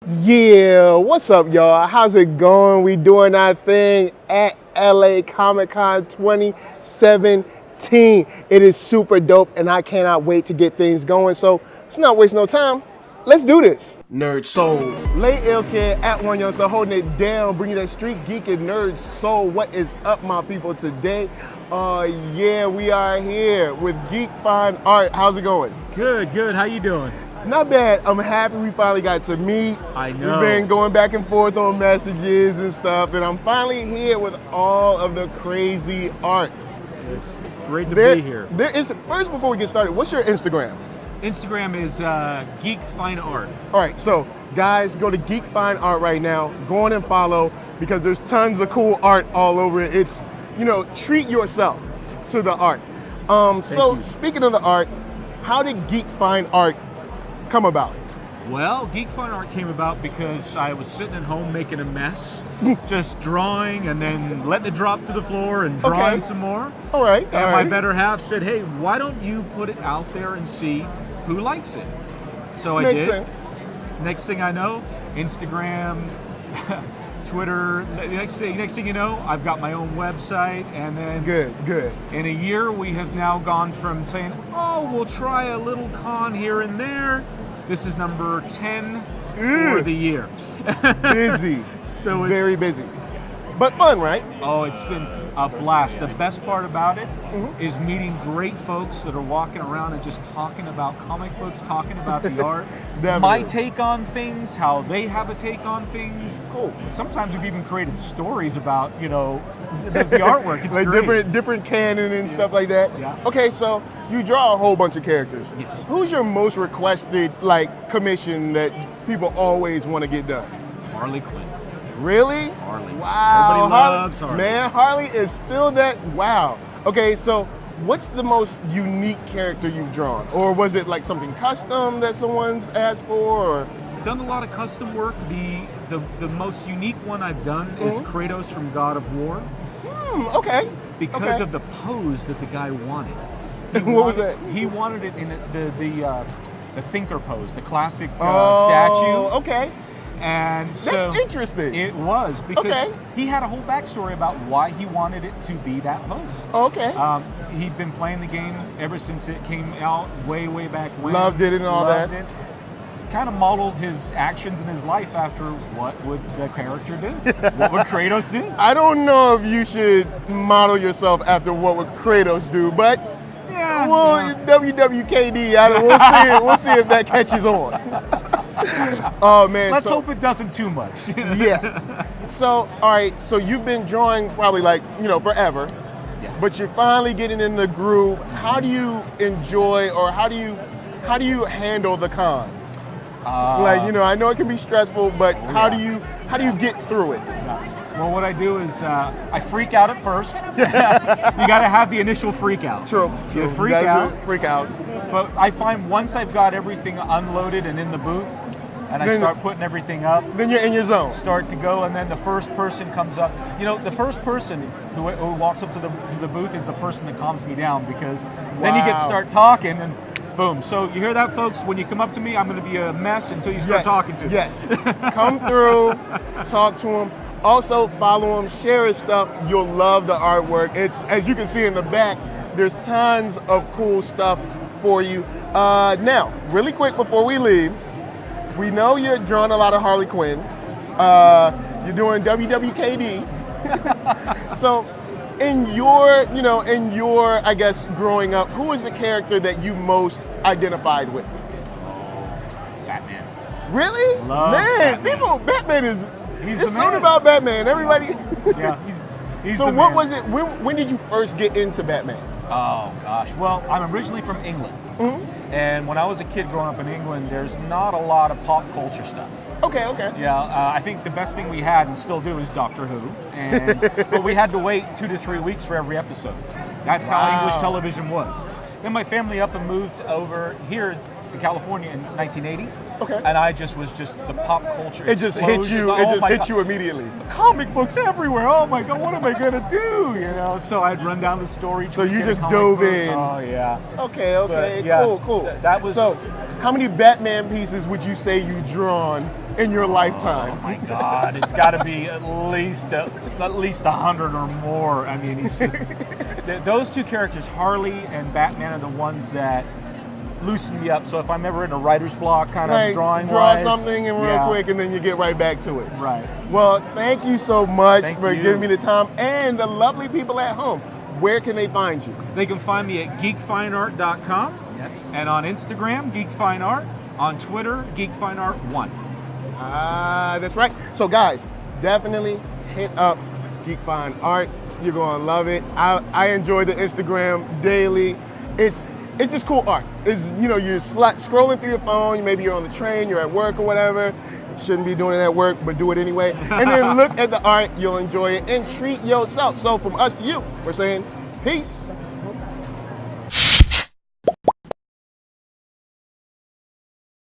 Yeah, what's up, y'all? How's it going? We doing our thing at LA Comic Con 2017. It is super dope, and I cannot wait to get things going. So let's not waste no time. Let's do this. NERDSoul. Lay Ill Kid at OneYoungsta, holding it down, bringing that street geek and NERDSoul. What is up, my people, today? Yeah, we are here with GeekFineArt. How's it going? Good. How you doing? Not bad. I'm happy we finally got to meet. I know. We've been going back and forth on messages and stuff, and I'm finally here with all of the crazy art. It's great to be here. First, before we get started, what's your Instagram? Instagram is GeekFineArt. All right, so guys, go to GeekFineArt right now. Go on and follow because there's tons of cool art all over it. It's, treat yourself to the art. Speaking of the art, how did GeekFineArt come about? Well, GeekFineArt came about because I was sitting at home making a mess, just drawing and then letting it drop to the floor and drawing some more. All right. And my better half said, hey, why don't you put it out there and see who likes it? So I did. Makes sense. Next thing I know, Instagram, Twitter. Next thing you know, I've got my own website, and then Good. in a year we have now gone from saying, oh, we'll try a little con here and there. This is number 10 for the year. Busy. So it's very busy, but fun, right? Oh, it's been a blast. The best part about it is meeting great folks that are walking around and just talking about comic books, talking about the art, my take on things, how they have a take on things. Cool. Sometimes we've even created stories about, the artwork. It's like great. different canon and stuff like that. Yeah. Okay, so you draw a whole bunch of characters. Yes. Who's your most requested commission that people always want to get done? Harley Quinn. Really? Harley. Wow. Everybody loves Harley. Man, Harley is still that. Wow. Okay, so what's the most unique character you've drawn? Or was it like something custom that someone's asked for? Or? Done a lot of custom work. The most unique one I've done is Kratos from God of War. Okay. Because of the pose that the guy wanted. What was that? He wanted it in the thinker pose, the classic statue. Okay. And so that's interesting. It was because he had a whole backstory about why he wanted it to be that pose. Okay. He'd been playing the game ever since it came out way back when. Loved it and all that. It. Kind of modeled his actions in his life after what would the character do? What would Kratos do? I don't know if you should model yourself after what would Kratos do, but WWKD, we'll see if that catches on. Oh man! Let's hope it doesn't too much. Yeah. So all right. So you've been drawing probably forever, but you're finally getting in the groove. How do you enjoy, or how do you handle the cons? I know it can be stressful, but how do you get through it? Well, what I do is I freak out at first. You got to have the initial freak out. True. You freak out. But I find once I've got everything unloaded and in the booth, and I start putting everything up, then you're in your zone. Start to go, and then the first person comes up. The first person who walks up to the booth is the person that calms me down, because then you get to start talking and. Boom. So you hear that, folks? When you come up to me, I'm going to be a mess until you start talking to me. Yes. Come through, talk to him. Also, follow him, share his stuff. You'll love the artwork. It's, as you can see in the back, there's tons of cool stuff for you. Now, really quick before we leave, we know you're drawing a lot of Harley Quinn. You're doing WWKD. So, in your, I guess, growing up, who is the character that you most identified with? Batman. Really? Love Batman. Batman is, he's it's the something man. about Batman. Everybody. Yeah, he's So the what man. was it, when did you first get into Batman? Oh, gosh. Well, I'm originally from England. And when I was a kid growing up in England, there's not a lot of pop culture stuff. Okay. Yeah, I think the best thing we had and still do is Doctor Who, but we had to wait 2 to 3 weeks for every episode. That's how English television was. Then my family up and moved over here to California in 1980. Okay. And I was just the pop culture. It just hit you. Hit you immediately. Comic books everywhere. Oh my God, what am I gonna do? So I'd run down the story. So you just dove in. Oh yeah. Okay. But, yeah, cool. That was. So, how many Batman pieces would you say you've drawn in your lifetime? Oh my God, it's got to be at least 100 or more. I mean, he's just those two characters, Harley and Batman, are the ones that loosen me up. So if I'm ever in a writer's block, kind of draw something and real quick, and then you get right back to it. Right. Well, thank you so much for giving me the time, and the lovely people at home. Where can they find you? They can find me at geekfineart.com. Yes. And on Instagram, geekfineart. On Twitter, geekfineart1. That's right. So guys, definitely hit up GeekFineArt. You're gonna love it. I enjoy the Instagram daily. It's just cool art. It's, you know, you're scrolling through your phone, maybe you're on the train, you're at work or whatever. Shouldn't be doing it at work, but do it anyway. And then look at the art, you'll enjoy it, and treat yourself. So from us to you, we're saying peace.